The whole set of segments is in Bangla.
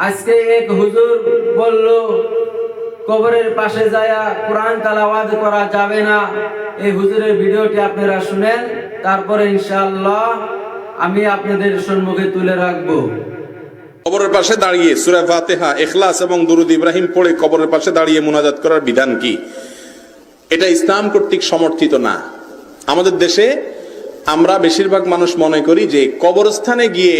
আজকে এক হুজুর বলল কবরের পাশে যায়া কোরআন তেলাওয়াত করা যাবে না। এই হুজুরের ভিডিওটি আপনারা শুনেন, তারপরে ইনশাআল্লাহ আমি আপনাদের সম্মুখে তুলে রাখবো। কবরের পাশে দাঁড়িয়ে সূরা ফাতিহা, ইখলাস এবং দুরূদ ইব্রাহিম পড়ে কবরের পাশে দাঁড়িয়ে মুনাজাত করার বিধান কি? এটা ইসলাম কর্তৃক সমর্থিত না। আমাদের দেশে আমরা বেশিরভাগ মানুষ মনে করি যে কবরস্থানে গিয়ে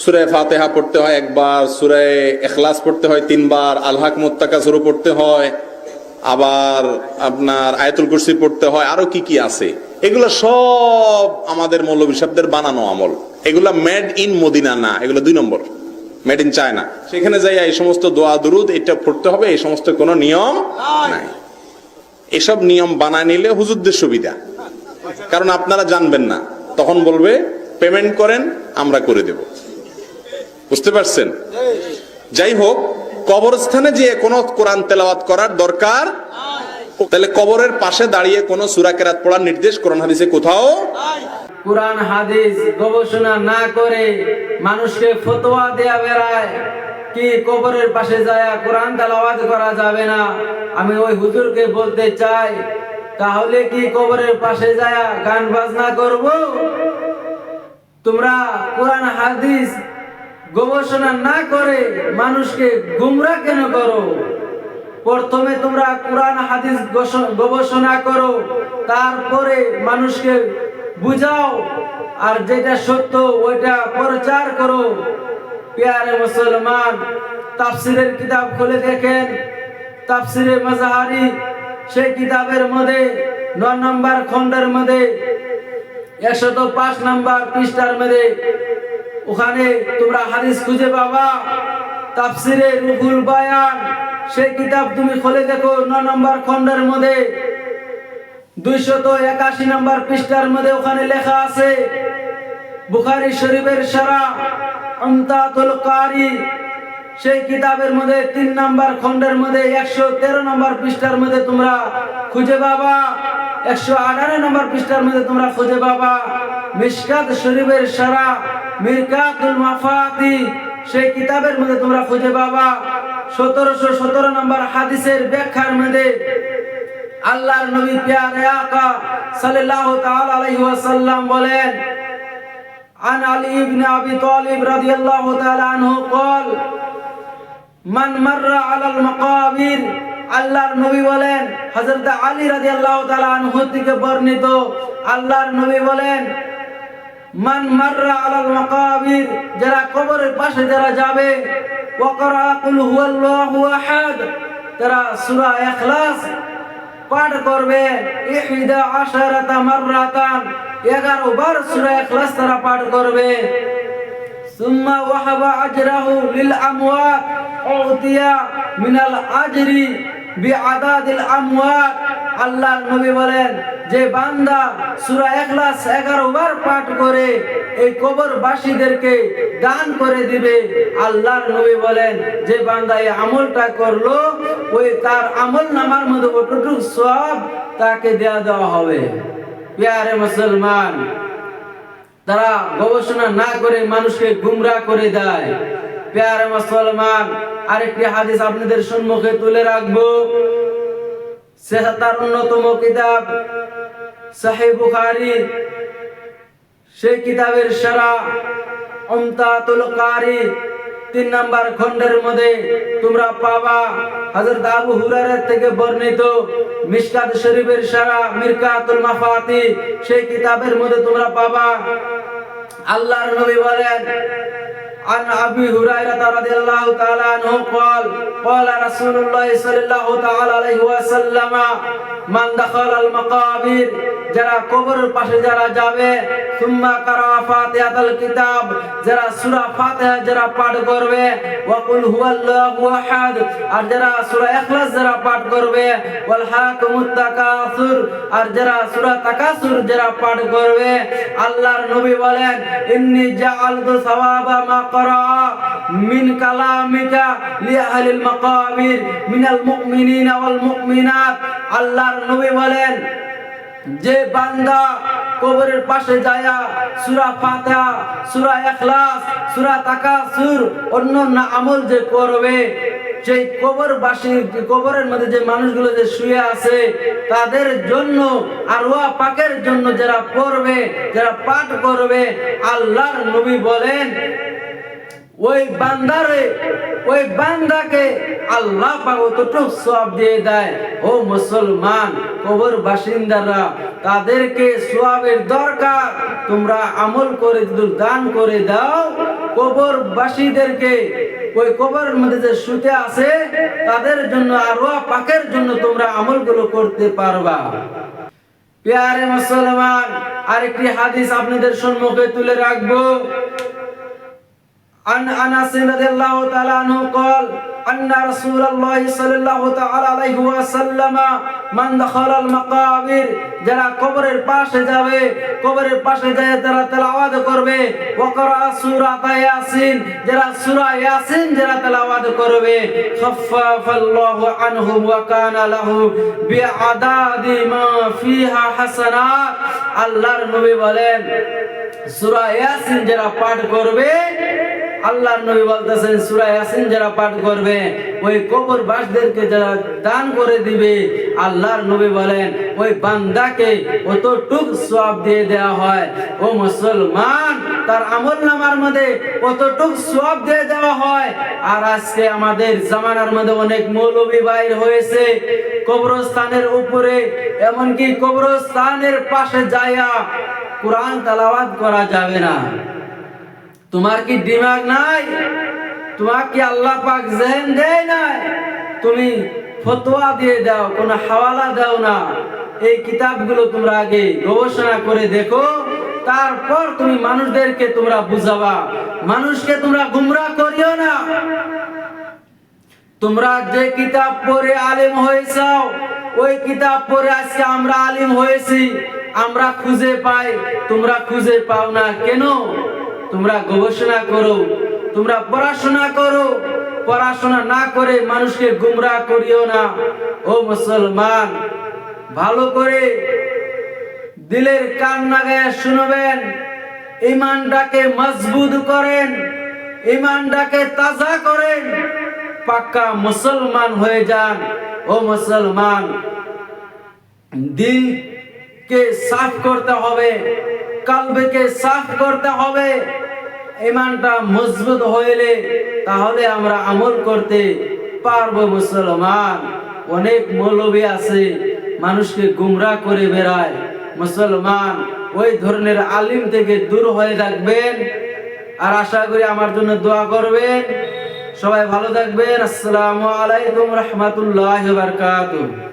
সূরা ফাতিহা পড়তে হয় একবার, সূরা ইখলাস পড়তে হয় 3 বার, আল হাকুমুত তাকাসুর পড়তে হয়, আবার আপনার আয়াতুল কুরসি পড়তে হয়, আরো কি কি আছে। এগুলো সব আমাদের মৌলভী সাহেবদের বানানো আমল। এগুলা মেড ইন মদিনা না, এগুলো 2 নম্বর, মেড ইন চায়না। সেখানে যাই এই সমস্ত দোয়া দুরুদ এটা পড়তে হবে, এই সমস্ত কোনো নিয়ম নাই। এসব নিয়ম বানায় নিলে হুজুরদের সুবিধা, কারণ আপনারা জানবেন না, তখন বলবে পেমেন্ট করেন, আমরা করে দেব। বুঝতে পারছেন? যাই হোক, কবরস্থানে যে কোনো কোরআন তেলাওয়াত করার দরকার, তাহলে কবরের পাশে দাঁড়িয়ে কোনো সূরা কেরাত পড়ার নির্দেশ কোরআন হাদিসে কোথাও। কোরআন হাদিস গবেষণা না করে মানুষকে ফতোয়া দেয়া বেড়ায় কি কবরের পাশে যায় কোরআন তেলাওয়াত করা যাবে না। আমি ওই হুজুরকে বলতে চাই, তাহলে কি কবরের পাশে যায় গান বাজনা করব? তোমরা কোরআন হাদিস গবেষণা না করে মানুষকে গুমরা কেন করো? প্রথমে তোমরা কোরআন হাদিস গবেষণা করো, তারপরে মানুষকে বুঝাও, আর যেটা সত্য ওইটা প্রচার করো। প্রিয় মুসলমান, তাফসিরের কিতাব খুলে দেখেন, তাফসিরে মাজাহারি, সেই কিতাবের মধ্যে 9 নম্বর খণ্ডের মধ্যে 105 নম্বর পৃষ্ঠার মধ্যে ওখানে তোমরা হাদিস খুঁজে পাবা। তাফসিরে রুহুল বায়ান, সেই কিতাব তুমি খুলে দেখো, 9 নম্বর খণ্ডের মধ্যে 281 নম্বর পৃষ্ঠার মধ্যে ওখানে লেখা আছে। বুখারী শরীফের শারা উমদাতুল কারি, সেই কিতাবের মধ্যে 3 নম্বর খণ্ডের মধ্যে 113 নম্বর পৃষ্ঠার মধ্যে তোমরা খুঁজে পাবা। 118 নম্বর পৃষ্ঠার মধ্যে তোমরা খুঁজে পাবা। মিশকাত শরীফের শারা মিরকাতুল মাফাতি, সেই কিতাবের মধ্যে তোমরা খুঁজে পাবা। 1717 নম্বর হাদিসের ব্যাখ্যার মধ্যে আল্লাহর নবী প্যারে আকা সাল্লাল্লাহু তাআলা আলাইহি ওয়াসাল্লাম বলেন, আন আলী ইবনে আবি তালিব রাদিয়াল্লাহু তাআলা আনহু قال মান মাররা আলাল মাকাবির, আল্লাহর নবী বলেন, হযরত আলী রাদিয়াল্লাহু তাআলা আনহু থেকে বর্ণিত, আল্লাহর নবী বলেন, মান মাররা আলাল মাকাবির, যারা কবরের পাশে যারা যাবে, ওয়া ক্বারা কুল হুয়াল্লাহু আহাদ, তারা সূরা ইখলাস পাঠ করবে 11 মাররাতান, 11 বার সূরা ইখলাস তারা পাঠ করবে। সুম্মা ওয়াহাবা আজরাহু লিল আমওয়াত উতিয়া মিনাল আজরি বিআদাদিল আমওয়াত, আল্লাহর নবী বলেন, যে বান্দা সূরা ইখলাস 11 বার পাঠ করে এই কবরবাসীদেরকে দান করে দিবে, আল্লাহর নবী বলেন, যে বান্দা এই আমলটা করলো, ওই তার আমল নামার মধ্যে কতটুকু সওয়াব তাকে দেওয়া হবে। প্রিয় মুসলমান, তারা গবেষণা না করে মানুষকে গুমরা করে দেয়। প্রিয় মুসলমান, আরেকটি হাদিস আপনাদের সম্মুখে তুলে রাখবো। তার অন্যতম কিতাব সহিহ বুখারী, সেই কিতাবের শারা উমদাতুল কারি 3 নম্বর খণ্ডের মধ্যে তোমরা পাবা হযরত আবু হুরায়রা থেকে বর্ণিত মিশকাত শরীফের শারা মিরকাতুল মাফাতি, সেই কিতাবের মধ্যে তোমরা পাবা। আল্লাহর নবী বলেন, عن أبي هريرة رضي الله تعالى عنه قال قال رسول الله صلى الله تعالى عليه وسلم من دخل المقابر, যারা কবরের পাশে যারা যাবে, সুম্মা কারা ফাতিহাতুল কিতাব, যারা সূরা ফাতিহা যারা পাঠ করবে, ওয়া কুল হুয়াল্লাহু আহাদ, আর যারা সূরা ইখলাস যারা পাঠ করবে, ওয়াল হাকুমুত তাকাসুর, আর যারা সূরা তাকাসুর যারা পাঠ করবে, আল্লাহর নবী বলেন, ইন্নী জাআলতু সাওয়াবা মা করা মিন কালামিকা লি আহলিল মাকাবির মিনাল মুমিনিনা ওয়াল মুমিনাত, আল্লাহর নবী বলেন, যে বান্দা কবরের পাশে যায়া সূরা ফাতিহা, সূরা ইখলাস, সূরা তাকাসুর অন্যান্য আমল যে করবে, সেই কবরবাসী কবরের মধ্যে যে মানুষগুলো যে শুয়ে আছে তাদের জন্য আর ওয়া পাকের জন্য যারা পড়বে, যারা পাঠ করবে, আল্লাহর নবী বলেন ওই বান্দাকে আল্লাহ পাক অতটুকু সওয়াব দিয়ে দেয়। ও মুসলমান, কবর বাসিন্দারা, তাদেরকে সওয়াবের দরকার, তোমরা আমল করে দান করে দাও। কবরবাসীদেরকে, ওই কবরের মধ্যে যে শুতে আছে তাদের জন্য আরওয়া পাকের জন্য তোমরা আমলগুলো করতে পারবা। প্রিয় মুসলমান, আরেকটি হাদিস আপনাদের সম্মুখে তুলে রাখবো। عن أنس رضي الله تعالى عنه قال أن رسول الله صلى الله تعالى عليه وسلم من دخل المقابر, যারা কবরের পাশে যাবে, কবরের পাশে যায় তারা তেলাওয়াত করবে, ওয়াকরা সূরা ইয়াসিন, যারা সূরা ইয়াসিন যারা তেলাওয়াত করবে, খাফফাল্লাহু আনহু ওয়া কানা লাহু বিআদাদি মা ফিহা হাসানাত। আল্লাহর নবী বলেন সূরা ইয়াসিন যারা পাঠ করবে, আল্লাহর নবী বলতেছেন সূরা ইয়াসিন যারা পাঠ করবে, ওই কবরবাসীদেরকে যারা দান করে দিবে, আল্লাহর নবী বলেন ওই বান্দাকে অতটুকু সওয়াব দিয়ে দেওয়া হয়। ও মুসলমান, তার আমলনামার মধ্যে অতটুকু সওয়াব দিয়ে দেওয়া হয়। আর আজকে আমাদের জামানার মধ্যে অনেক মৌলবী বাইর হয়েছে, কবরস্থানের উপরে, এমনকি কবরস্থানের পাশে যায়া কোরআন তেলাওয়াত করা যাবে না। তোমার কি দিমাগ নাই? তোমার কি আল্লাহ পাক জেহেন দেয় নাই? তুমি ফতোয়া দিয়ে দাও, কোনো হাওয়ালা দাও না। এই কিতাবগুলো তোমরা আগে গবেষণা করে দেখো, তারপর তুমি মানুষদেরকে তোমরা বুঝাবা। মানুষকে তোমরা গুমরাহ করিও না। তোমরা যে কিতাব পড়ে আলেম হয়েছো, ওই কিতাব পড়ে আজকে আমরা আলেম হয়েছি, আমরা খুঁজে পাই, তোমরা খুঁজে পাও না কেন? তোমরা গবেষণা করো, তোমরা পড়াশোনা করো। পড়াশোনা না করে মানুষকে গুমরাহ করিও না। ও মুসলমান, ভালো করে দিলের কান লাগায় শুনবেন, ঈমানটাকে মজবুত করেন, ঈমানটাকে তাজা করেন, পাক্কা মুসলমান হয়ে যান। ও মুসলমান, দিলকে সাফ করতে হবে, কলবকে সাফ করতে হবে। ঈমানটা মজবুত হইলে তাহলে আমরা আমল করতে পারবো। মুসলমান, অনেক মৌলবী আছে মানুষকে গুমরাহ করে বেড়ায়। মুসলমান, ওই ধরনের আলিম থেকে দূর হয়ে থাকবেন। আর আশা করি আমার জন্য দোয়া করবেন। সবাই ভালো থাকবেন। আসসালামু আলাইকুম রাহমাতুল্লাহি ওয়া বারাকাতুহু।